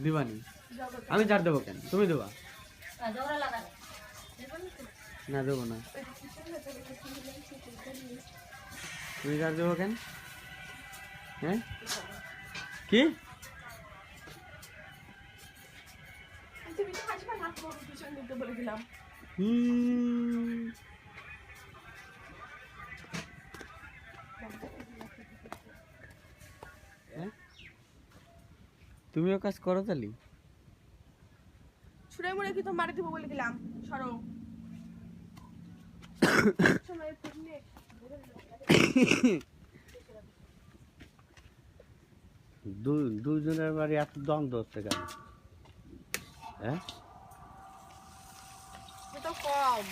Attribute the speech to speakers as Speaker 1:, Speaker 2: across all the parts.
Speaker 1: দিবানি আমি ঝাড় দেবো কেন, তুমি দেবা? না দেবো না, তুমি ঝাড় দেবো কেন? হ্যাঁ কি তুমিও কাজ করো তালি?
Speaker 2: ছুড়ে মুড়ে কি তো মারি দিব বলে দিলাম, সরো।
Speaker 1: দুজনের বাড়ি এত দ্বন্দ্ব হচ্ছে কেন? হ্যাঁ
Speaker 2: কম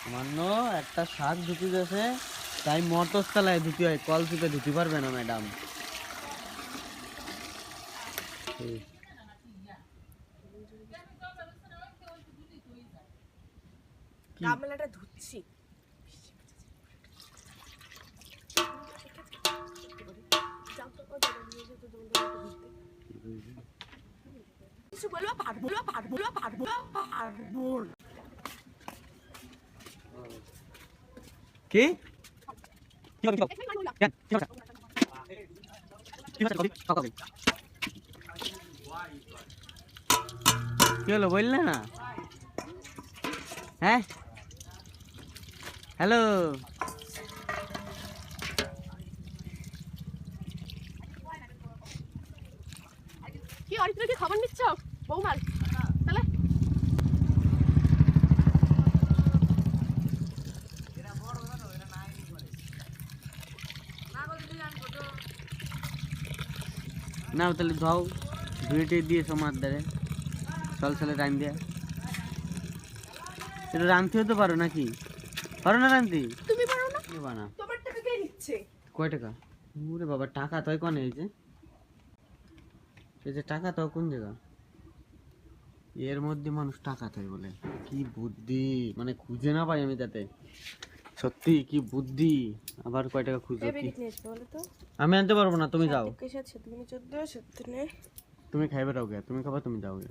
Speaker 1: সামান্য একটা শাক ধুতে গেছে, তাই মোটর চালায় ধুতে হয়, কল চিপে ধুতে পারবে না ম্যাডাম।
Speaker 2: গামলাটা ধুচ্ছি। কিছু বলবো পারবো না, পারবো না, পারবো না, পারবো না।
Speaker 1: কি কি হলো বললে না? হ্যাঁ হ্যালো,
Speaker 2: কি অরিত্র কি খবর নিচ্ছ বৌমার? তাহলে
Speaker 1: না তাহলে ধোও, ধুয়েটে দিয়ে সমাজ দাঁড়ে চল চলে টাইম দিয়ে এটা রাঁধতে হতে পারো নাকি? পারো না রাঁধতে?
Speaker 2: তুমি পারো না?
Speaker 1: বানা
Speaker 2: তোমার টাকা কে নিচ্ছে?
Speaker 1: কয় টাকা? ওরে বাবা, টাকা তো কনে এই যে টাকা তো কোন জায়গা? এর মধ্যে মানুষ টাকা তাই বলে? কি বুদ্ধি, মানে খুঁজে না পাই আমি তাতে, সত্যি কি বুদ্ধি। আবার কয় টাকা খুঁজো কি? আমি আনতে পারবো না, তুমি যাও।
Speaker 2: তুমি 14
Speaker 1: তুমি খাইবে রাও গে, তুমি খাবা, তুমি যাও গে।